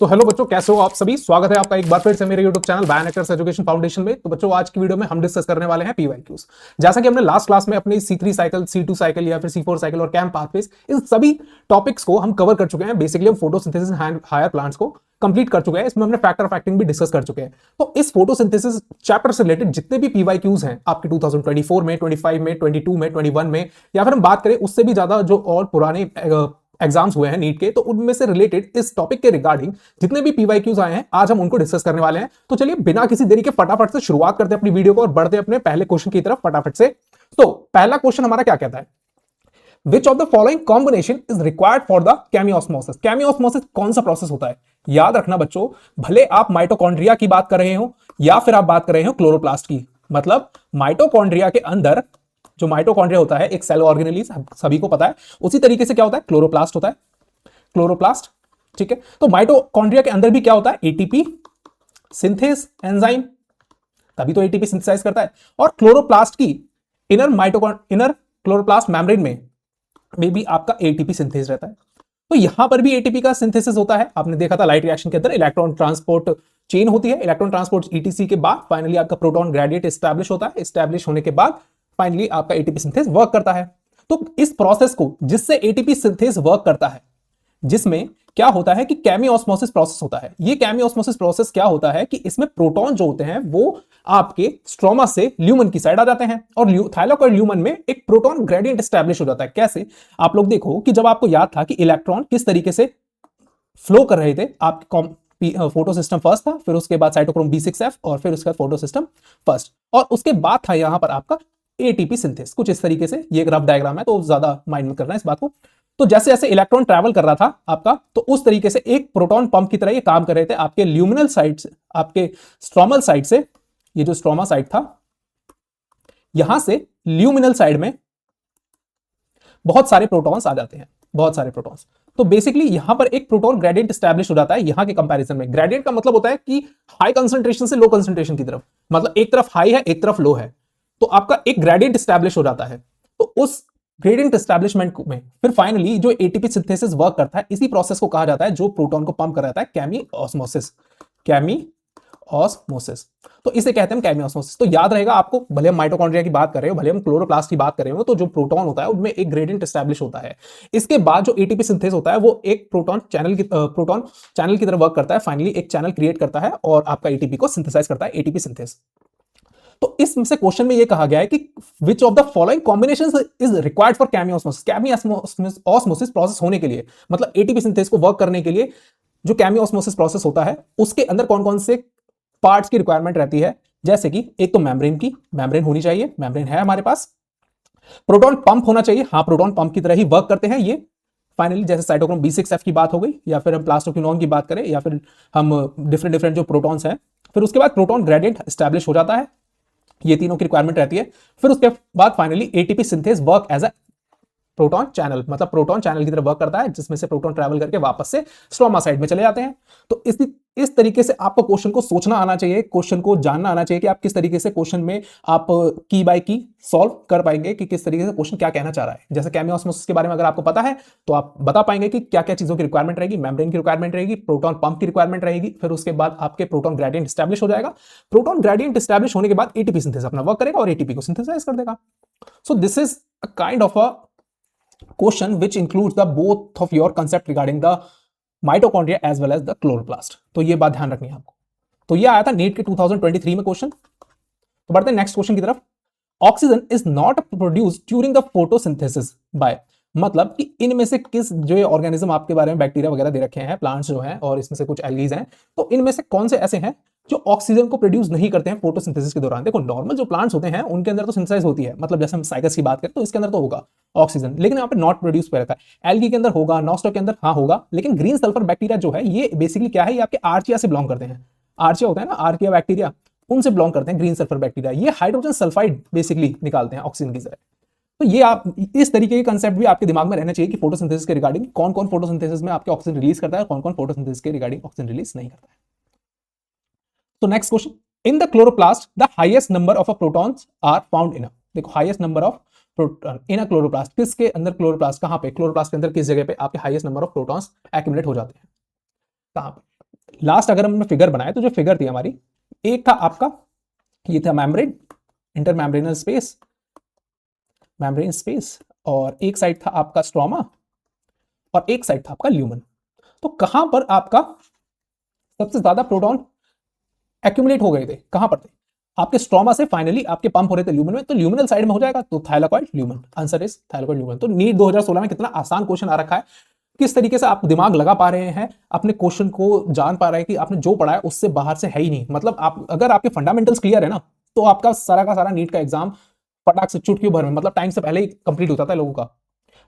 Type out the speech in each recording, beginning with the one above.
तो हेलो बच्चों, कैसे हो आप सभी। स्वागत है आपका एक बार फिर से मेरे YouTube चैनल बायोनेक्टर्स एजुकेशन फाउंडेशन में। तो बच्चों, आज की वीडियो में हम डिस्कस करने वाले हैं पीवाईक्यूज। जैसा कि हमने लास्ट क्लास में अपनी C3 साइकिल, C2 साइकिल या फिर C4 साइकिल और कैंप पाथवेज, इन सभी टॉपिक्स को हम कवर कर चुके हैं। बेसिकली हम फोटोसिंथेसिस हायर प्लांट्स को कंप्लीट कर चुके हैं। इसमें हमने फैक्टर ऑफ एक्टिंग भी डिस्कस कर चुके हैं। तो इस फोटोसिंथेसिस चैप्टर से रिलेटेड जितने भी पीवाईक्यूज हैं आपके 2024 में, 25 में, 22 में, 21 में, या फिर हम बात करें उससे भी ज्यादा जो और पुराने एग्जाम्स हुए हैं नीट के, तो उनमें से रिलेटेड इस टॉपिक के रिगार्डिंग जितने भी पीवाईक्यूज आए हैं आज हम उनको डिस्कस करने वाले हैं। तो चलिए बिना किसी देरी के फटाफट से शुरुआत करते हैं अपनी वीडियो को और बढ़ते हैं अपने पहले क्वेश्चन की तरफ फटाफट से। तो पहला क्वेश्चन हमारा क्या कहता है, विच of the following combination is required for the chemiosmosis. Chemiosmosis कौन सा प्रोसेस होता है? याद रखना बच्चों, भले आप माइटोकॉन्ड्रिया की बात कर रहे हो या फिर आप बात कर रहे हो क्लोरोप्लास्ट की, मतलब माइटोकॉन्ड्रिया के अंदर जो माइटोकॉन्ड्रिया होता है एक सेल ऑर्गेनेल, सभी को पता है। उसी तरीके से क्या होता है, क्लोरोप्लास्ट होता है, क्लोरोप्लास्ट। ठीक है, तो माइटोकॉन्ड्रिया के अंदर भी क्या होता है, एटीपी सिंथेस एंजाइम, तभी तो एटीपी सिंथेसाइज करता है। और क्लोरोप्लास्ट की इनर क्लोरोप्लास्ट मेम्ब्रेन में भी आपका एटीपी सिंथेस रहता है। तो यहां पर भी एटीपी का सिंथेसिस होता है। आपने देखा था लाइट रिएक्शन के अंदर इलेक्ट्रॉन ट्रांसपोर्ट चेन होती है। इलेक्ट्रॉन ट्रांसपोर्ट ईटीसी के बाद फाइनली आपका प्रोटॉन ग्रेडिएंट एस्टैब्लिश होता है। एस्टैब्लिश होने के बाद फाइनली आपका एटीपी सिंथेस वर्क करता है। तो इस प्रोसेस को जिससे एटीपी सिंथेस वर्क करता है, जिसमें क्या होता है कि केमियोस्मोसिस प्रोसेस होता है। ये केमियोस्मोसिस प्रोसेस क्या होता है कि इसमें प्रोटॉन जो होते हैं वो आपके स्ट्रोमा से ल्यूमन की साइड आ जाते हैं और थाइलक और ल्यूमन में एक प्रोटॉन ग्रेडियंट एस्टैब्लिश हो जाता है। कैसे? आप लोग देखो कि जब आपको याद था कि इलेक्ट्रॉन किस तरीके से फ्लो कर रहे थे, आपके फोटो सिस्टम फर्स्ट था, फिर उसके बाद साइटोक्रोम B6F और फिर उसके बाद फोटो सिस्टम फर्स्ट, और उसके बाद था यहां पर आपका एटीपी सिंथेस। कुछ इस तरीके से, ये एक रफ डायग्राम है तो ज्यादा माइंड में करना है इस बात को। तो जैसे जैसे इलेक्ट्रॉन ट्रैवल कर रहा था आपका, तो उस तरीके से एक प्रोटॉन पंप की तरह ये काम कर रहे थे आपके ल्यूमिनल साइड से, आपके स्ट्रोमल साइड से। ये जो स्ट्रोमा साइड था, यहां से ल्यूमिनल साइड में बहुत सारे प्रोटॉन्स आ जाते हैं, बहुत सारे प्रोटॉन्स। तो बेसिकली यहां पर एक प्रोटॉन ग्रेडियंट एस्टैब्लिश हो जाता है। यहां के कंपैरिजन में ग्रेडियंट का मतलब होता है कि हाई कंसंट्रेशन से लो कंसंट्रेशन की तरफ, मतलब एक तरफ हाई है एक तरफ लो है, तो आपका एक ग्रेडियंट एस्टैब्लिश हो जाता है। तो उस ग्रेडियंट एस्टैब्लिशमेंट में फिर फाइनली जो एटीपी सिंथेसिस वर्क करता है, इसी प्रोसेस को कहा जाता है, जो प्रोटॉन को पंप कर रहा है, केमिओस्मोसिस। केमिओस्मोसिस, तो इसे कहते हैं केमिओस्मोसिस। तो याद रहेगा आपको, भले हम माइटोकॉन्ड्रिया की बात कर रहे हो, भले हम क्लोरोप्लास्ट की बात कर रहे हो, तो जो प्रोटॉन होता है उनमें एक ग्रेडियंट एस्टैब्लिश होता है। इसके बाद जो एटीपी सिंथेस होता है वो एक प्रोटॉन चैनल की तरह वर्क करता है। फाइनली एक चैनल क्रिएट करता है और आपका एटीपी को सिंथेसाइज करता है, एटीपी सिंथेस। तो इसमें से क्वेश्चन में ये कहा गया है कि विच of the following combinations is required for chemiosmosis. Chemiosmosis process होने के लिए, मतलब एटीपी सिंथेस को वर्क करने के लिए जो केमियोस्मोसिस प्रोसेस होता है, उसके अंदर कौन कौन से पार्ट्स की रिक्वायरमेंट रहती है। जैसे कि एक तो मेम्ब्रेन होनी चाहिए, मेम्ब्रेन है हमारे पास। प्रोटॉन पंप होना चाहिए, हाँ प्रोटॉन पंप की तरह ही वर्क करते हैं ये। फाइनली जैसे साइटोक्रोम B6F की बात हो गई, या फिर हम प्लास्टोक्विनोन की बात करें, या फिर हम डिफरेंट जो प्रोटॉन्स हैं। फिर उसके बाद प्रोटॉन ग्रेडियंट एस्टैब्लिश हो जाता है, ये तीनों की रिक्वायरमेंट रहती है। फिर उसके बाद finally ATP synthase work as a proton channel, मतलब प्रोटॉन चैनल की तरह वर्क करता है, जिसमें से प्रोटॉन ट्रैवल करके वापस से स्ट्रोमा साइड में चले जाते हैं। तो इस तरीके से आपको क्वेश्चन को सोचना आना चाहिए, क्वेश्चन को जानना आना चाहिए कि आप किस तरीके से क्वेश्चन में आप की बाय की सॉल्व कर पाएंगे कि किस तरीके से क्वेश्चन क्या कहना चाह रहा है। जैसे केमियोस्मोसिस के बारे में अगर आपको पता है तो आप बता पाएंगे कि क्या क्या चीजों की रिक्वायरमेंट रहेगी। मेम्ब्रेन की रिक्वायरमेंट रहेगी, प्रोटॉन पंप की रिक्वायरमेंट रहेगी, फिर उसके बाद आपके प्रोटॉन ग्रेडियंट एस्टैब्लिश हो जाएगा। प्रोटॉन ग्रेडियंट एस्टैब्लिश होने के बाद एटीपी सिंथेस अपना वर्क करेगा और एटीपी को सिंथेसाइज कर देगा। So this is a kind of a question which includes the both of your concept regarding the mitochondria as well as the chloroplast। तो ये बात ध्यान रखनी है आपको। तो ये आया था नीट के 2023 में क्वेश्चन। तो बढ़ते हैं नेक्स्ट क्वेश्चन की तरफ। Oxygen is not produce during the photosynthesis by, मतलब कि इनमें से किस, जो ऑर्गेनिज्म आपके बारे में बैक्टीरिया वगैरह दे रखे हैं, प्लांट्स जो हैं, और इसमें से कुछ एल्गीज हैं, तो इनमें से कौन से ऐसे हैं जो ऑक्सीजन को प्रोड्यूस नहीं करते हैं फोटोसिंथेसिस के दौरान। देखो नॉर्मल जो प्लांट्स होते हैं उनके अंदर तो सिंथेसाइज होती है, मतलब जैसे हम साइकस की बात करें तो इसके अंदर तो होगा ऑक्सीजन, लेकिन यहाँ पे नॉट प्रोड्यूस पे रहता है। एल्गी के अंदर होगा, नॉस्टो के अंदर हाँ होगा, लेकिन ग्रीन सल्फर बैक्टीरिया जो है ये बेसिकली क्या है, ये आपके आर्चिया से बिलोंग करते हैं। आर्चिया होता है ना, आर्किया बैक्टीरिया, उनसे बिलोंग करते हैं ग्रीन सल्फर बैक्टीरिया। ये हाइड्रोजन सल्फाइड बेसिकली निकालते हैं ऑक्सीजन की जगह। तो ये आप इस तरीके के कंसेप्ट भी आपके दिमाग में रहना चाहिए कि फोटोसिंथेसिस के रिगार्डिंग कौन कौन फोटोसिंथेसिस में आपके ऑक्सीजन रिलीज करता है, कौन कौन फोटोसिंथेसिस के रिगार्डिंग ऑक्सीजन रिलीज नहीं करता है। तो next question, in the chloroplast the highest number of protons are found in. देखो highest number of proton in a chloroplast, किसके अंदर क्लोरोप्लास्ट, कहां पे क्लोरोप्लास्ट के अंदर किस जगह पे आपके highest number of protons accumulate हो जाते हैं, कहां पर? लास्ट अगर हमने फिगर बनाया तो जो फिगर थी हमारी, एक था आपका ये था मेम्ब्रेन, इंटरमेम्ब्रेनल स्पेस, मेम्ब्रेन स्पेस, और एक साइड था आपका स्ट्रोमा और एक साइड था आपका ल्यूमन। तो कहां पर आपका सबसे ज्यादा प्रोटॉन एक्यूमुलेट हो गए थे, कहां पर थे? आपके स्ट्रोमा से फाइनली आपके पंप हो रहे थे ल्यूमन में, तो ल्यूमिनल साइड में हो जाएगा, तो thylakoid lumen, answer is thylakoid lumen. तो नीट 2016 में कितना आसान क्वेश्चन आ रखा है, किस तरीके से आप दिमाग लगा पा रहे हैं, अपने क्वेश्चन को जान पा रहे हैं कि आपने जो पढ़ा है उससे बाहर से है ही नहीं। मतलब आप अगर आपके फंडामेंटल्स क्लियर है ना, तो आपका सारा का सारा नीट का एग्जाम फटाक से चुटकी भर में, मतलब टाइम से पहले ही कंप्लीट होता था लोगों का।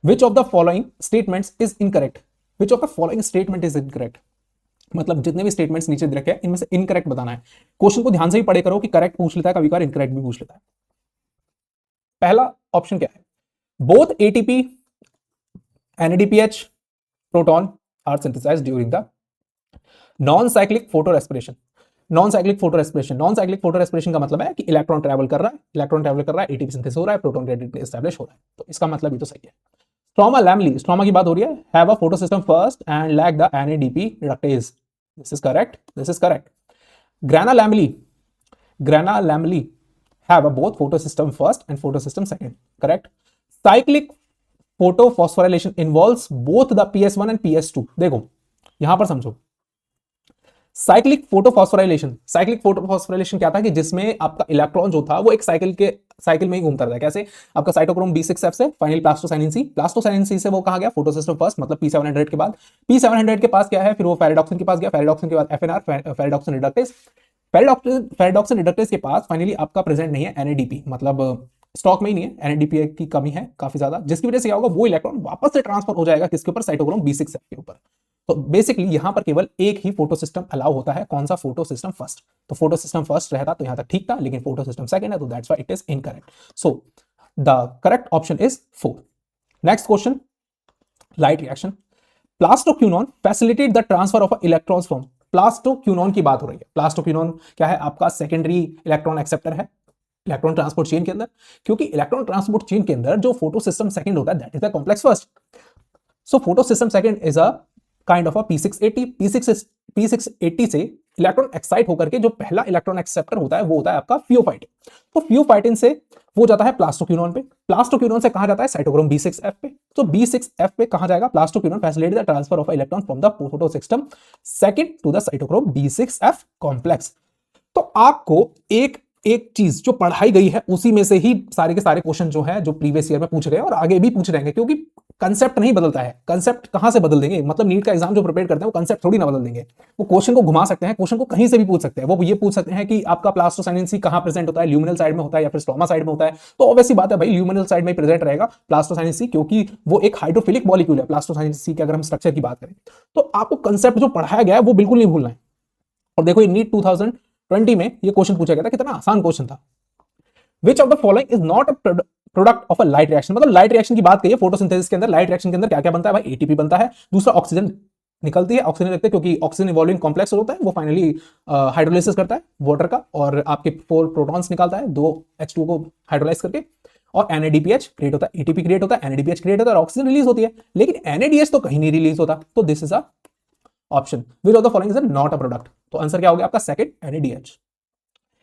विच of the following statements is incorrect, which of the following statement is incorrect, मतलब जितने भी स्टेटमेंट्स नीचे दे रखे हैं इनमें से इनकरेक्ट बताना है। क्वेश्चन को ध्यान से ही पढ़े करो कि करेक्ट पूछ लेता है, कभी कभार इनकरेक्ट भी पूछ लेता है। पहला ऑप्शन क्या है? Both ATP NADPH proton are synthesized during the non cyclic photo respiration. Non cyclic photo respiration, non cyclic photo respiration का मतलब है कि इलेक्ट्रॉन ट्रैवल कर रहा है, इलेक्ट्रॉन ट्रैवल कर रहा है, एटीपी सिंथेसिस हो रहा है, प्रोटॉन एस्टैब्लिश हो रहा है, तो इसका मतलब ये तो सही है। स्ट्रोमा लैमली, स्ट्रोमा की बात हो रही है, have a photosystem first and lack the NADP reductase, this is correct, this is correct. Grana lamellae, grana lamellae have a both photosystem first and photosystem second, correct? Cyclic photophosphorylation involves both the PS1 and PS2। देखो यहां पर समझो, cyclic photophosphorylation, cyclic photophosphorylation क्या था कि जिसमें आपका electron जो था वो एक साइकिल में ही घूमता रहता है। कैसे? आपका साइटोक्रोम B6F से फाइनली प्लास्टोसाइनिन सी, प्लास्टोसाइनिन सी से वो कहां गया? फोटोसिस्टम फर्स्ट, मतलब P700 के बाद, P700 के पास क्या है, फिर वो फेरिडॉक्सिन के पास गया, फेरिडॉक्सिन के बाद FNR, ferredoxin reductase, ferredoxin reductase के पास फाइनली आपका प्रेजेंट नहीं है एनएडीपी, मतलब स्टॉक में ही नहीं है, एनएडीपी की कमी है काफी ज्यादा, जिसकी वजह से क्या होगा, वो इलेक्ट्रॉन वापस से ट्रांसफर हो जाएगा किसके ऊपर? साइटोक्रोम B6F के ऊपर। तो बेसिकली यहां पर केवल एक ही फोटो सिस्टम अलाउ होता है, कौन सा? Photo system first. तो फोटो सिस्टम फर्स्ट रहता तो यहां तक ठीक था, लेकिन फोटो सिस्टम सेकंड है, तो that's why it is incorrect. So the correct option is 4। Next question, light reaction. Plastoquinone facilitate the transfer of electrons from, plastoquinone की बात हो रही है। प्लास्टोक्यूनॉन क्या है? आपका सेकेंडरी इलेक्ट्रॉन एक्सेप्टर है इलेक्ट्रॉन ट्रांसपोर्ट चेन के अंदर, क्योंकि इलेक्ट्रॉन ट्रांसपोर्ट चेन के अंदर जो फोटो सिस्टम सेकंड होता है that is the complex first. So photo system second is a kind of a P680। P680 से इलेक्ट्रॉन एक्साइट होकर के जो पहला इलेक्ट्रॉन एक्सेप्टर होता है वो होता है आपका फियोफाइटिन। तो फियोफाइटिन से वो जाता है प्लास्टोक्यूनॉन पे, प्लास्टोक्यूनॉन से कहां जाता है? साइटोक्रोम B6F पे। तो B6F पे कहां जाएगा? Plastoquinone facilitate the transfer of electron from the photo system second to the cytochrome B6F complex. तो आपको एक एक चीज जो पढ़ाई गई है उसी में से ही सारे के सारे क्वेश्चन जो है जो प्रीवियस ईयर में पूछ रहे हैं और आगे भी पूछ रहे हैं, क्योंकि कंसेप्ट नहीं बदलता है। कंसेप्ट कहां से बदल देंगे? मतलब नीट का एग्जाम जो प्रिपेयर करते हैं वो कंसेप्ट थोड़ी ना बदल देंगे, वो क्वेश्चन को घुमा सकते हैं, क्वेश्चन को कहीं से भी पूछ सकते हैं। वो ये पूछ सकते हैं कि आपका प्लास्टोसाइनिन सी कहां प्रेजेंट होता है, ल्यूमिनल साइड में होता है या फिर स्ट्रोमा साइड में होता है? तो ऑब्वियसली बात है भाई, ल्यूमिनल साइड में प्रेजेंट रहेगा प्लास्टोसाइनिन सी, क्योंकि वो एक हाइड्रोफिलिक मॉलिक्यूल है प्लास्टोसाइनिन सी के, अगर हम स्ट्रक्चर की बात करें। तो आपको कंसेप्ट जो पढ़ाया गया है वो बिल्कुल नहीं भूलना है। और देखो ये नीट 2020 में ये क्वेश्चन पूछा गया था, कितना आसान क्वेश्चन था। Which of the following is not a product of a light reaction, मतलब लाइट रिएक्शन की बात करिए, फोटोसिंथेसिस के अंदर लाइट रिएक्शन के अंदर क्या क्या बनता है भाई? एटीपी बनता है, दूसरा ऑक्सीजन निकलती है, ऑक्सीजन लगते हैं क्योंकि ऑक्सीजन इवॉल्विंग कॉम्प्लेक्स होता है, वो फाइनली हाइड्रोलाइसिस करता है वाटर का और आपके 4 प्रोटॉन्स निकालता है, 2 H2 को हाइड्रोलाइज करके, और NADPH क्रिएट होता है, एटीपी क्रिएट होता है, NADPH क्रिएट होता है और ऑक्सीजन रिलीज होती है, लेकिन NADH तो कहीं नहीं रिलीज होता। तो this is a option, which of the following is not a product. तो आंसर क्या हो गया आपका? Second, NADH।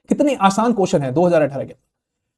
कितने आसान क्वेश्चन है 2018 के।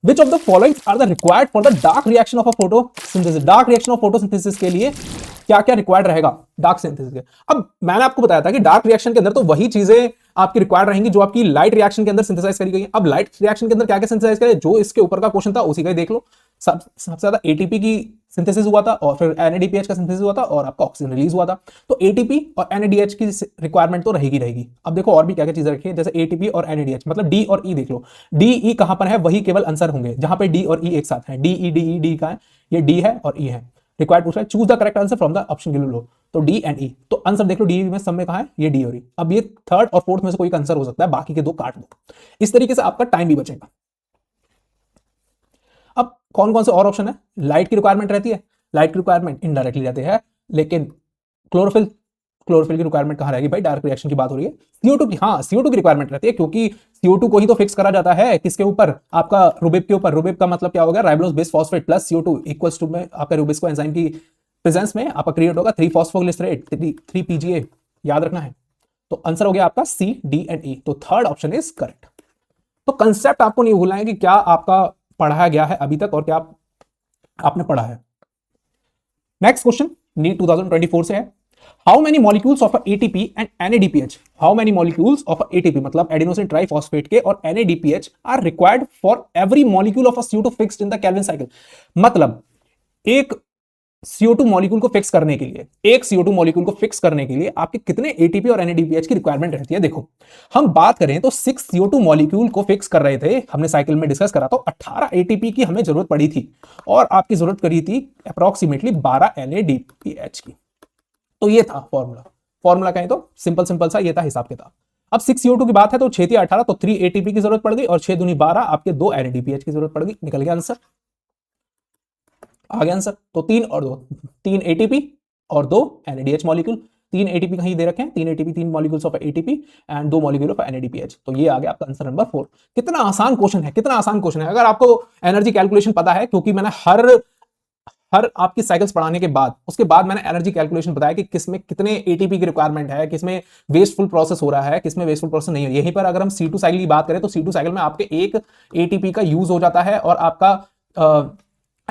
Which of the following are the required for the dark reaction of a photosynthesis? Dark reaction of photosynthesis के लिए क्या क्या रिक्वायर्ड रहेगा डार्क सिंथेसिस के? अब मैंने आपको बताया था कि डार्क रिएक्शन के अंदर तो वही चीजें आपकी रिक्वायर्ड रहेंगी जो आपकी लाइट रिएक्शन के अंदर सिंथेसाइज करी गई है। अब लाइट रिएक्शन के अंदर क्या क्या सिंथेसाइज करे, जो इसके ऊपर का क्वेश्चन था उसी का ही देख लो। सबसे ज्यादा एटीपी की सिंथेसिस हुआ था और फिर NADPH का सिंथेसिस हुआ था और आपका ऑक्सीजन रिलीज हुआ था। तो एटीपी और NADH की रिक्वायरमेंट तो रहेगी रहेगी। अब देखो और भी क्या क्या चीजें रखी है, जैसे एटीपी और NADH, मतलब डी और ई देख लो। डी ई कहां पर है? वही केवल आंसर होंगे जहां पे डी और ई एक साथ है। D E D E D का है, ये डी है और ई है। रिक्वायर्ड पूछ रहा है, choose the correct answer from the option given लो। तो डी एंड ई, तो आंसर देख लो, डी में सब में कहां है? ये डी और ई। अब ये थर्ड और फोर्थ में से कोई आंसर हो सकता है, बाकी के 2 काट दो। इस तरीके से आपका टाइम भी बचेगा। अब कौन कौन से और ऑप्शन है? लाइट की रिक्वायरमेंट रहती है, लाइट की रिक्वायरमेंट इनडायरेक्टली रहती है, लेकिन क्लोरोफिल, क्लोरोफिल की रिक्वायरमेंट कहां रहेगी भाई? डार्क रिएक्शन की बात हो रही है। CO2 की, हाँ CO2 की रिक्वायरमेंट रहती है, क्योंकि CO2 को ही तो फिक्स करा जाता है किसके ऊपर? आपका रुबिब के ऊपर। रुबिब का मतलब क्या होगा? Ribulose bis phosphate plus CO2 equals to में आपका रुबिस्को एंजाइम की प्रेजेंस में आपका क्रिएट होगा 3 फॉस्फोग्लिसरेट 3 PGA, याद रखना है। तो आंसर हो गया आपका सी, डी एंड ई। तो थर्ड ऑप्शन इज करेक्ट। तो कंसेप्ट आपको नहीं भूलना है कि क्या आपका पढ़ाया गया है अभी तक और क्या आपने पढ़ा है। नेक्स्ट क्वेश्चन नीट 2024 से है। How many molecules of ATP and NADPH, how many molecules of ATP मतलब एडिनोसिन ट्राइफॉस्फेट के और NADPH are required for every molecule of a CO2 fixed in the Calvin cycle. मतलब एक CO2 molecule को fix करने के लिए, एक CO2 मॉलिक्यूल को फिक्स करने के लिए आपके कितने एटीपी और एनएडीपीएच की रिक्वायरमेंट रहती है। देखो हम बात करें तो 6 CO2 मॉलिक्यूल को फिक्स कर रहे थे, हमने साइकिल में डिस्कस करा, तो 18 एटीपी की हमें जरूरत पड़ी थी और आपकी जरूरत करी थी अप्रोक्सीमेटली 12 एनएडीपीएच की। तो ये था फॉर्मूला, फॉर्मूला कहें तो सिंपल सिंपल सा ये था हिसाब किताब। अब 6 CO2 की बात है तो 6 18 तो 3 एटीपी की जरूरत पड़ गई और 6 दूनी 12 आपके 2 एनएडीपीएच की जरूरत पड़ गई। निकल गया आंसर, आ गया आंसर। तो 3 और 2, 3 एटीपी और 2 एनएडीएच मॉलिक्यूल। 3 एटीपी कहीं दे रखे हैं, 3 ATP, 3 molecules of ATP and 2 molecule of NADPH. तो ये आ गया आपका आंसर नंबर 4। कितना आसान क्वेश्चन है, कितना आसान क्वेश्चन है। अगर आपको एनर्जी कैलकुलेशन पता है, क्योंकि मैंने हर आपकी साइकिल्स पढ़ाने के बाद उसके बाद मैंने एनर्जी कैलकुलेशन बताया कि किसमें कितने एटीपी की रिक्वायरमेंट है, किसमें वेस्टफुल प्रोसेस हो रहा है, किसमें वेस्टफुल प्रोसेस नहीं है। यहीं पर अगर हम C2 साइकिल की बात करें तो C2 साइकिल में आपके एक एटीपी का यूज हो जाता है और आपका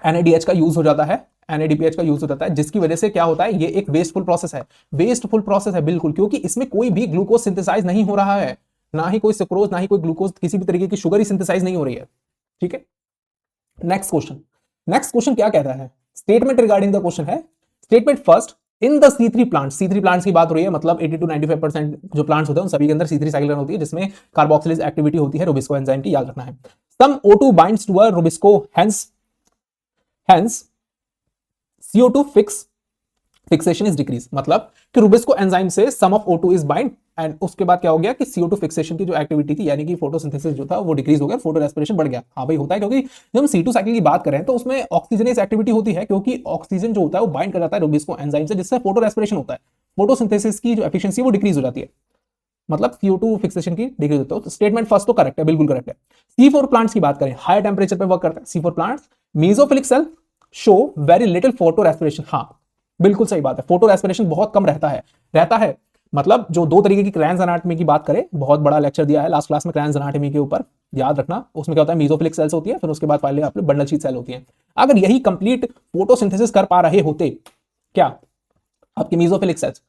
एनएडीएच का यूज हो जाता है, एनएडीपीएच का यूज हो जाता है, जिसकी वजह से क्या होता है, ये एक वेस्टफुल प्रोसेस है। वेस्टफुल प्रोसेस है बिल्कुल, क्योंकि इसमें कोई भी ग्लूकोज सिंथेसाइज नहीं हो रहा है, ना ही कोई सुक्रोज, ना ही कोई ग्लूकोज, किसी भी तरीके की शुगर ही सिंथेसाइज नहीं हो रही है। ठीक है, नेक्स्ट क्वेश्चन। नेक्स्ट क्वेश्चन क्या कहता है, स्टेटमेंट रिगार्डिंग द क्वेश्चन है। Statement first, in the C3 plants, C3 plants की बात हो रही है, मतलब 80 to 95% जो प्लांट्स होते हैं उन सभी के अंदर C3 साइकिल रन होती है, जिसमें कार्बोक्सिलेज एक्टिविटी होती है रुबिस्को एंजाइम की, याद रखना है। Some O2 binds to a rubisco, hence CO2 fixation is decrease. मतलब कि रुबिस्को एंजाइम से some of O2 is bind and उसके बाद क्या हो गया कि CO2 फिक्सेशन की जो एक्टिविटी थी, यानी कि फोटोसिंथेसिस जो था वो डिक्रीज हो गया, फोटो रेस्पिरेशन बढ़ गया। हाँ भाई होता है, क्योंकि जब हम C2 साइकिल की बात करें तो उसमें ऑक्सीजनेस एक्टिविटी होती है, क्योंकि ऑक्सीजन जो होता है वो बाइंड कर जाता है रुबिस्को एंजाइम से, जिससे फोटो रेस्पिरेशन होता है, फोटोसिंथेसिस की जो एफिशिएंसी वो डिक्रीज हो जाती है, मतलब CO2 फिक्सेशन की डिक्रीज होता है। तो स्टेटमेंट फर्स्ट तो करेक्ट है, बिल्कुल करेक्ट है। C4 प्लांट्स की बात करें, हाई टेम्परेचर पे वर्क करता है C4 plants. Mesophyllic cell show very little photo respiration, हाँ बिल्कुल सही बात है, फोटो रेस्पिरेशन बहुत कम रहता है। मतलब जो 2 तरीके की क्रैंस एनाटॉमी की बात करें, बहुत बड़ा लेक्चर दिया है लास्ट क्लास में क्रैंस एनाटॉमी के ऊपर, याद रखना। उसमें क्या होता है, मेसोफिलिक सेल्स होती है, फिर उसके बाद फाइनली आपने बंडल शीथ सेल होती है। अगर यही कंप्लीट फोटोसिंथेसिस कर पा रहे होते क्या आपके मेसोफिलिक सेल्स,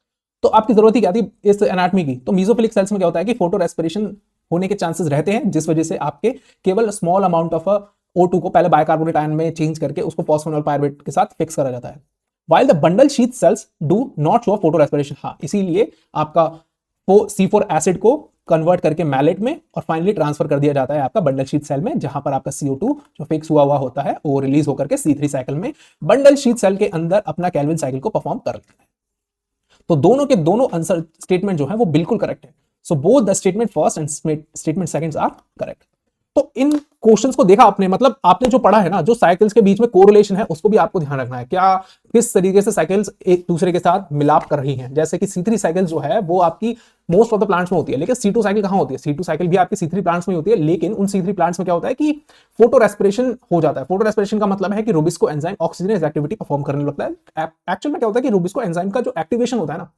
तो आपकी जरूरत ही क्या थी इस एनाटॉमी की। तो मेसोफिलिक सेल्स में क्या होता है कि फोटो रेस्पिरेशन होने के चांसेस रहते हैं, जिस वजह से आपके केवल स्मॉल अमाउंट ऑफ O2 को पहले बाइकार्बोनेट आयन में चेंज करके उसको फॉस्फोनोल पायरुवेट के साथ फिक्स करा जाता है। While the bundle sheath cells do not show photo respiration, हाँ इसीलिए आपका C4 एसिड को कन्वर्ट करके मैलेट में और फाइनली ट्रांसफर कर दिया जाता है आपका बंडल शीथ सेल में, जहां पर आपका CO2 जो फिक्स हुआ होता है वो रिलीज होकर के C3 साइकिल में बंडल शीथ सेल के अंदर अपना केल्विन साइकिल को परफॉर्म कर लेता है। तो दोनों के दोनों आंसर स्टेटमेंट जो है वो बिल्कुल करेक्ट है। So both the statement first and statement second are correct. तो इन क्वेश्चंस को देखा आपने, मतलब आपने जो पढ़ा है ना, जो साइकिल्स के बीच में कोरिलेशन है उसको भी आपको ध्यान रखना है, क्या किस तरीके से साइकिल्स एक दूसरे के साथ मिलाप कर रही हैं। जैसे कि C3 साइकिल जो है वो आपकी मोस्ट ऑफ द प्लांट्स में होती है, लेकिन C2 साइकिल कहां होती है, C2 साइकिल भी आपकी C3 प्लांट्स में होती है, लेकिन उन C3 प्लांट्स में क्या होता है कि फोटो रेस्पिरेशन हो जाता है। फोटो रेस्पिरेशन का मतलब है कि rubisco enzyme oxygenase activity perform करने लगता है। एक्चुअल में क्या होता है कि रुबिस्को एंजाइम का जो एक्टिवेशन होता है ना,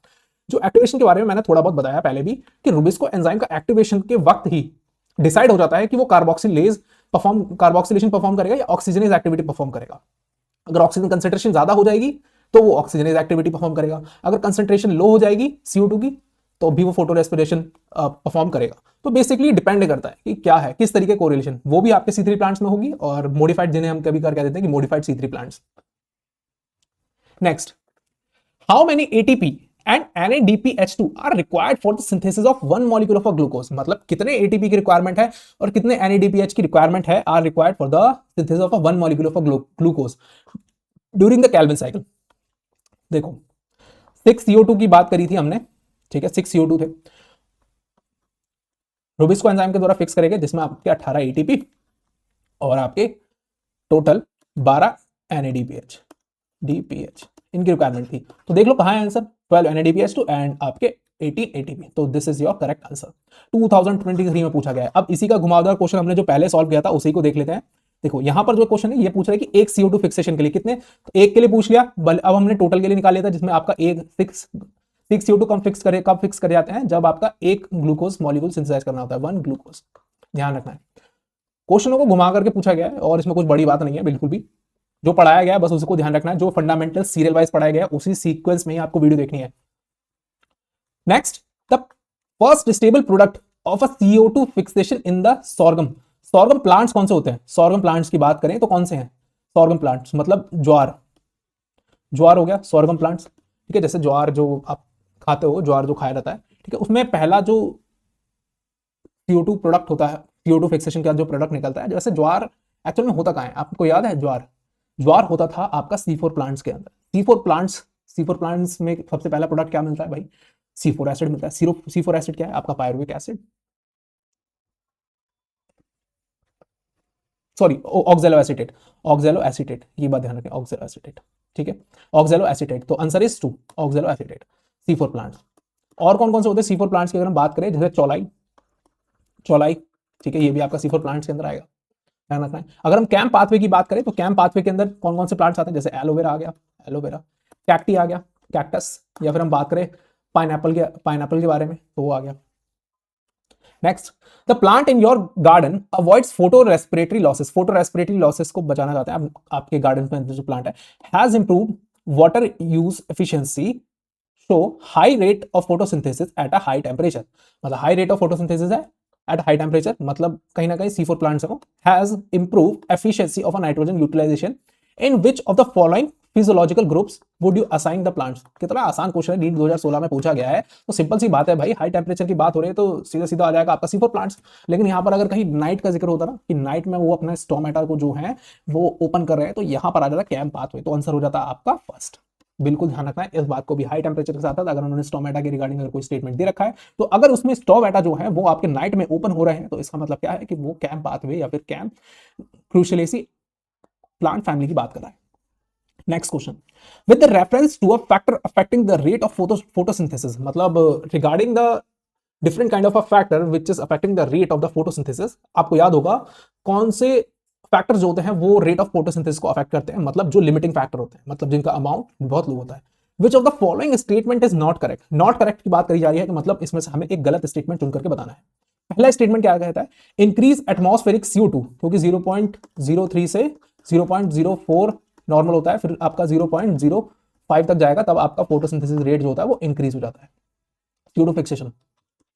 जो एक्टिवेशन के बारे में मैंने थोड़ा बहुत बताया पहले भी, कि रुबिस्को एंजाइम का एक्टिवेशन के वक्त ही डिसाइड हो जाता है कि वो कार्बोक्सिलेशन परफॉर्म करेगा या ऑक्सीजनेस एक्टिविटी परफॉर्म करेगा। अगर ऑक्सीजन कंसेंट्रेशन ज्यादा हो जाएगी तो वो ऑक्सीजनेस एक्टिविटी परफॉर्म करेगा, अगर कंसेंट्रेशन लो हो जाएगी CO2 की तो भी वो फोटो रेस्पिरेशन परफॉर्म करेगा। तो बेसिकली डिपेंड करता है कि क्या है, किस तरीके कोरिलेशन, वो भी आपके C3 प्लांट्स में होगी और मॉडिफाइड, जिन्हें हम कभी कह देते हैं कि modified C3 plants. Next, how many ATP and NADPH2 are required for the synthesis of one molecule of a glucose, मतलब कितने ATP की रिक्वायरमेंट है और कितने NADPH की रिक्वायरमेंट है are required for the synthesis of a one molecule of a glucose during the Calvin cycle। देखो 6 CO2 की बात करी थी हमने, ठीक है, 6 CO2 थे, रुबिस्को एंजाइम के द्वारा फिक्स करेंगे, जिसमें आपके 18 ATP और आपके टोटल 12 NADPH DPH इनकी रिक्वायरमेंट थी। तो देख लो कहां है आंसर, 12 NADPH2 एंड आपके 18 ATP। तो this is your correct answer. 2023 में पूछा गया है। अब इसी का घुमावदार क्वेश्चन हमने जो पहले सॉल्व किया था उसी को देख लेते हैं। देखो यहां पर जो क्वेश्चन है ये पूछ रहा है कि एक CO2 फिक्सेशन के लिए कितने, तो एक के लिए पूछ लिया, अब हमने टोटल के लिए निकाल लिया था, जिसमें आपका एक 6CO2 कब फिक्स करे जाते हैं? जब आपका एक ग्लूकोज मॉलिक्यूल सिंथेसाइज करना होता है, 1 ग्लूकोज। ध्यान रखना है, क्वेश्चनों को घुमा करके पूछा गया है और इसमें कुछ बड़ी बात नहीं है बिल्कुल भी। जो पढ़ाया गया है बस उसको ध्यान रखना है, जो फंडामेंटल सीरियल वाइज पढ़ाया गया है उसी सीक्वेंस में ही आपको वीडियो देखनी है। Next, the first stable product of a CO2 fixation in the sorghum. Sorghum plants कौन से होते हैं? सॉर्गम प्लांट्स की बात करें तो कौन से हैं? सॉर्गम प्लांट्स मतलब ज्वार, ज्वार हो गया सॉर्गम प्लांट्स। ठीक है, जैसे ज्वार जो आप खाते हो, ज्वार जो खाया जाता है, ठीक है, उसमें पहला जो CO2 प्रोडक्ट होता है, CO2 फिक्सेशन का जो प्रोडक्ट निकलता है, जैसे ज्वार एक्चुअल में होता कहाँ है आपको याद है? ज्वार, ज्वार होता था आपका C4 प्लांट्स के अंदर। C4 प्लांट्स में सबसे पहला प्रोडक्ट क्या मिलता है भाई? C4 एसिड मिलता है। C4 एसिड क्या है? आपका pyruvic acid, sorry oxalo acetate, oxalo acetate, ये बात ध्यान रखें, ऑक्सैलो एसीटेट। ठीक है, ऑक्सैलो एसीटेट, तो answer is 2, oxalo acetate, C4 plants. और कौन कौन से होते हैं C4 प्लांट्स की अगर हम बात करें? जैसे चौलाई, चौलाई, ठीक है, ये भी आपका C4 प्लांट्स के अंदर आएगा, ध्यान रखना है। अगर हम कैंप पाथवे की बात करें तो कैंप पाथवे के अंदर कौन कौन से प्लांट्स आते हैं? जैसे एलोवेरा आ गया, एलोवेरा, कैक्टी आ गया, कैक्टस, या फिर हम बात करें पाइनएप्पल के बारे में तो वो आ गया। Next, the plant in your garden avoids photo respiratory losses. Photo respiratory losses को बचाना चाहते हैं आपके गार्डन में जो प्लांट है। Has improve water use efficiency, show high rate of photosynthesis at a high temperature. मतलब हाई रेट ऑफ फोटोसिंथेसिस है एट हाई टेम्परेचर, मतलब कहीं ना कहीं C4 प्लांट्स को has improve efficiency of a nitrogen utilization in which of the following physiological groups would you assign the plants. कितना आसान question है, नीट 2016 में पूछा गया है, तो सिंपल सी बात है भाई, हाई टेम्परेचर की बात हो रही है तो सीधा सीधा आ जाएगा आपका C4 प्लांट्स। लेकिन यहाँ पर अगर कहीं नाइट का जिक्र होता ना कि नाइट में वो अपना स्टोमेटा को जो है वो ओपन कर रहे हैं, तो यहाँ पर आ जाता कैंप पाथवे, तो आंसर हो जाता आपका फर्स्ट। बिल्कुल ध्यान रखना है इस बात को भी, हाई टेम्परेचर के साथ साथ अगर उन्होंने स्टोमेटा के रिगार्डिंग अगर कोई स्टेटमेंट दे रखा है, तो अगर उसमें स्टोमेटा जो है वो आपके नाइट में ओपन हो रहे हैं, तो इसका मतलब क्या है कि वो कैंप पाथवे या फिर कैंप क्रूशियलेसी प्लांट फैमिली की बात कर रहा है। Next question, with the reference to a factor affecting the rate of photosynthesis, मतलब regarding the different kind of a factor which is affecting the rate of the photosynthesis. आपको याद होगा कौन से फैक्टर्स जो होते हैं वो रेट ऑफ फोटोसिंथेसिस को अफेक्ट करते हैं, मतलब जो लिमिटिंग फैक्टर होते हैं, मतलब जिनका अमाउंट बहुत लो होता है। विच of the following statement is not correct. Not correct की बात करी जा रही है कि मतलब इसमें से हमें एक गलत स्टेटमेंट चुन करके बताना है। पहला स्टेटमेंट क्या कहता है? इंक्रीज एटमॉस्फेरिक CO2, क्योंकि 0.03 से 0.04 नॉर्मल होता है, फिर आपका 0.05 तक जाएगा, तब आपका फोटोसिंथेसिस रेट जो होता है वो इंक्रीज हो जाता है। CO2 फिक्सेशन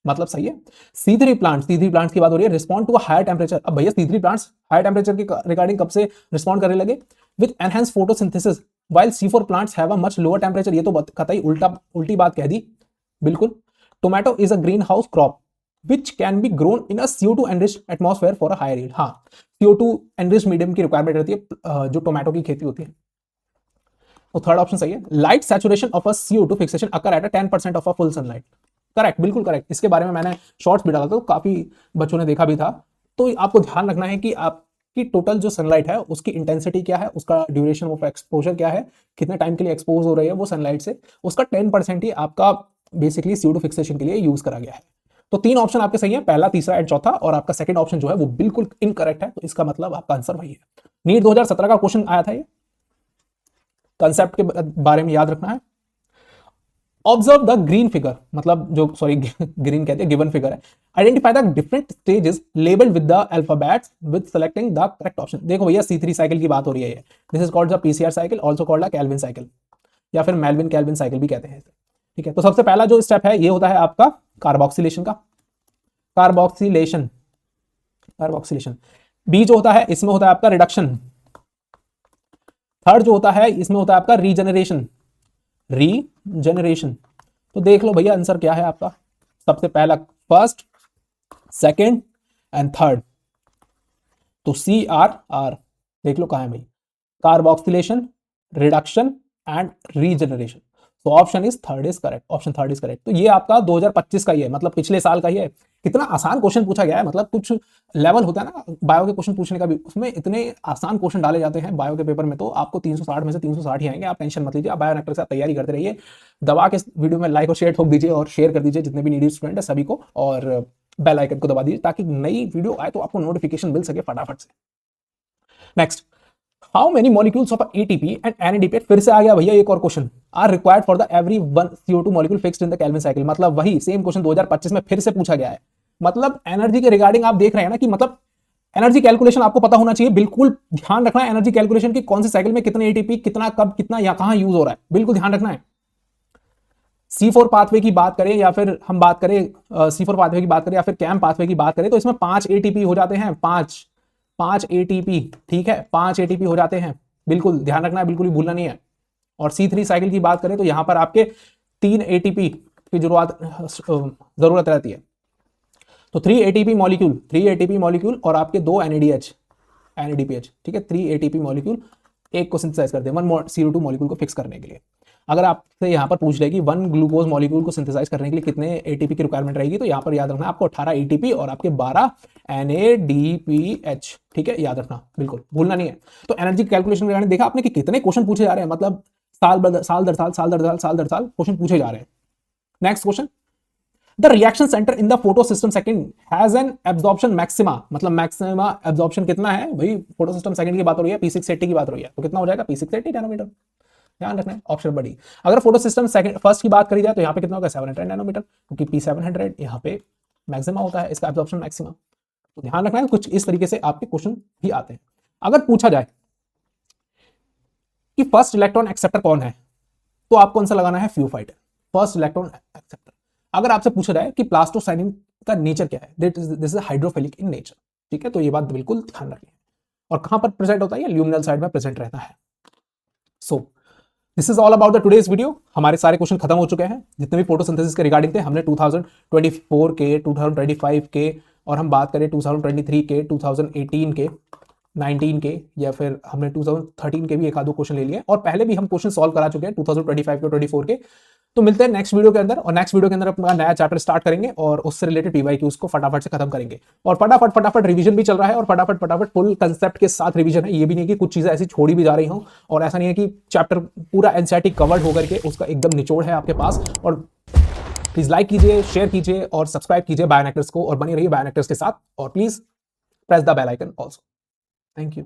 मतलब सही है। C3 प्लांट्स की बात हो रही है, respond to a higher temperature. अब भैया C3 प्लांट्स हायर टेम्परेचर के रिगार्डिंग कब से रिस्पॉन्ड करने लगे? With enhance photosynthesis, while C4 plants have a much lower temperature. ये तो कतई उल्टी बात कह दी, बिल्कुल। Tomato is a green house crop which can be grown in a CO2 enriched atmosphere for a higher yield। हाँ, CO2 enriched मीडियम की रिक्वायरमेंट रहती है जो टोमेटो की खेती होती है। तो थर्ड ऑप्शन सही है। Light saturation of a CO2 fixation occur at 10% of a full sunlight. Correct, बिल्कुल करेक्ट। इसके बारे में मैंने शॉर्ट्स भी डाला था, तो काफी बच्चों ने देखा भी था। तो आपको ध्यान रखना है कि आपकी टोटल जो सनलाइट है उसकी इंटेंसिटी क्या है, उसका ड्यूरेशन ऑफ एक्सपोजर क्या है, कितने टाइम के लिए एक्सपोज हो रही है वो सनलाइट से, उसका 10% ही आपका बेसिकली CO2 फिक्सेशन के लिए यूज करा गया है। तो 3 ऑप्शन आपके सही है, पहला, तीसरा एंड चौथा, और आपका सेकंड ऑप्शन जो है वो बिल्कुल इनकरेक्ट है। तो इसका मतलब आपका आंसर वही है। नीट 2017 का क्वेश्चन आया था, ये कंसेप्ट के बारे में याद रखना है। ऑब्जर्व द ग्रीन फिगर, मतलब जो सॉरी ग्रीन कहते हैं, गिवन फिगर है। Identify the different stages labelled with the alphabets with selecting the correct option. देखो भैया C3 साइकिल की बात हो रही है, this is called the PCR cycle, also called the Calvin cycle, या फिर मेल्विन कैल्विन साइकिल भी कहते हैं। ठीक है, तो सबसे पहला जो स्टेप है ये होता है आपका कार्बोक्सिलेशन का, कार्बोक्सिलेशन, कार्बोक्सिलेशन। बी जो होता है इसमें होता है आपका रिडक्शन। थर्ड जो होता है इसमें होता है आपका रीजनरेशन, रीजनरेशन। तो देख लो भैया आंसर क्या है आपका, सबसे पहला फर्स्ट, सेकंड एंड थर्ड, तो CRR देख लो कहां है भाई, कार्बोक्सिलेशन, रिडक्शन एंड रीजनरेशन। तो option is third is correct, option third is correct. तो ये आपका 2025 का ही है, मतलब पिछले साल का ही है। कितना आसान क्वेश्चन पूछा गया है, मतलब कुछ लेवल होता है ना बायो के क्वेश्चन पूछने का भी, उसमें इतने आसान क्वेश्चन डाले जाते हैं बायो के पेपर में, तो आपको 360 में से 360 ही आएंगे। आप टेंशन मत लीजिए, आप बायो नेक्टर के साथ तैयारी करते रहिए। दबा के वीडियो में लाइक और शेयर ठोक दीजिए, और शेयर कर दीजिए जितने भी नीडी स्टूडेंट है सभी को, और बेल आइकन को दबा दीजिए ताकि नई वीडियो आए तो आपको नोटिफिकेशन मिल सके फटाफट से। Next, how many molecules of ATP and NADP, फिर से आ गया भैया एक और question, are required for the every one CO2 molecule fixed in the Calvin cycle. मतलब वही सेम क्वेश्चन 2025 में फिर से पूछा गया है। मतलब एनर्जी के रिगार्डिंग आप देख रहे हैं ना कि मतलब एनर्जी कैलकुलेशन आपको पता होना चाहिए, बिल्कुल ध्यान रखना है एनर्जी कैलकुलेशन की, कौन सी साइकिल में कितने एटीपी, कितना, कब, कितना, या कहां यूज हो रहा है, बिल्कुल ध्यान रखना है। C4 पाथवे की बात करें या फिर हम बात करें C4 पाथवे की बात करें या फिर कैम पाथवे की बात करें तो इसमें 5 एटीपी हो जाते हैं, 5 एटीपी, ठीक है, 5 एटीपी हो जाते हैं, बिल्कुल ध्यान रखना है, बिल्कुल ही भूलना नहीं है। और C3 साइकिल की बात करें तो यहां पर आपके 3 एटीपी की जरूरत रहती है। तो 3 एटीपी मॉलिक्यूल और आपके 2 NADPH, ठीक है, 3 एटीपी मॉलिक्यूल एक को सिंथेसाइज करते हैं 1 CO2 मॉलिक्यूल को फिक्स करने के लिए। अगर आपसे यहां पर पूछ लेगी 1 ग्लूकोज मॉलिक्यूल को सिंथेसाइज करने के लिए कितने एटीपी की रिक्वायरमेंट रहेगी, तो यहां पर याद रखना आपको 18 एटीपी और आपके 12 NADPH, ठीक है, याद रखना, बिल्कुल भूलना नहीं है। तो एनर्जी कैलकुलेशन के देखा आपने कि कितने क्वेश्चन पूछे जा रहे हैं, मतलब साल दर साल क्वेश्चन पूछे जा रहे हैं। Next question, the reaction centre in the photo system second has an absorption maxima, मतलब मैक्सिमा एब्जॉर्प्शन कितना है भाई, फोटो सिस्टम सेकंड की बात हो रही है, P680 की बात हो रही है, तो कितना हो जाएगा P680 नैनोमीटर, ध्यान रखना है, ऑप्शन बड़ी। अगर फोटो सिस्टम सेकंड फर्स्ट की बात करी जाए तो यहाँ पे कितना होगा 700 नैनोमीटर, क्योंकि P700 यहाँ पे मैक्सिमा होता है, इसका एब्जॉर्प्शन मैक्सिमा। तो ध्यान रखना है, कुछ इस तरीके से आपके क्वेश्चन भी आते हैं। अगर पूछा जाए कि फर्स्ट इलेक्ट्रॉन एक्सेप्टर कौन है, तो आपको आंसर लगाना है फ्यूफाइटर, फर्स्ट इलेक्ट्रॉन एक्सेप्टर। अगर आपसे पूछा जाए कि प्लास्टोसाइनिन का नेचर क्या है, this is hydrophilic in nature, ठीक है, तो ये बात बिल्कुल ध्यान रखिए। और कहां पर प्रेजेंट होता है, ये ल्यूमिनल साइड में प्रेजेंट रहता है। So this is all about the today's video. हमारे सारे क्वेश्चन खत्म हो चुके हैं, जितने भी फोटोसिंथेसिस के रिगार्डिंग थे हमने 2024 के, 2025 के, और हम बात करें 2023 के, 2018 के, 19 के, या फिर हमने 2013 के भी एक आधो क्वेश्चन ले लिए, और पहले भी हम क्वेश्चन सॉल्व करा चुके हैं 2025 के, 24 के। तो मिलते हैं नेक्स्ट वीडियो के अंदर, और नेक्स्ट वीडियो के अंदर अपना नया चैप्टर स्टार्ट करेंगे और उससे रिलेटेड PYQs को फटाफट से खत्म करेंगे। और फटाफट रिवीजन भी चल रहा है, और फटाफट फुल कंसेप्ट के साथ रिवीजन है। ये भी नहीं कि कुछ चीजें ऐसी छोड़ी भी जा रही हों, और ऐसा नहीं है कि चैप्टर पूरा NCERT कवर्ड होकर के उसका एकदम निचोड़ है आपके पास। और प्लीज लाइक कीजिए, शेयर कीजिए और सब्सक्राइब कीजिए बायोनेक्टर्स को, और बनी रहिए बायोनेक्टर्स के साथ, और please press the bell icon also. Thank you.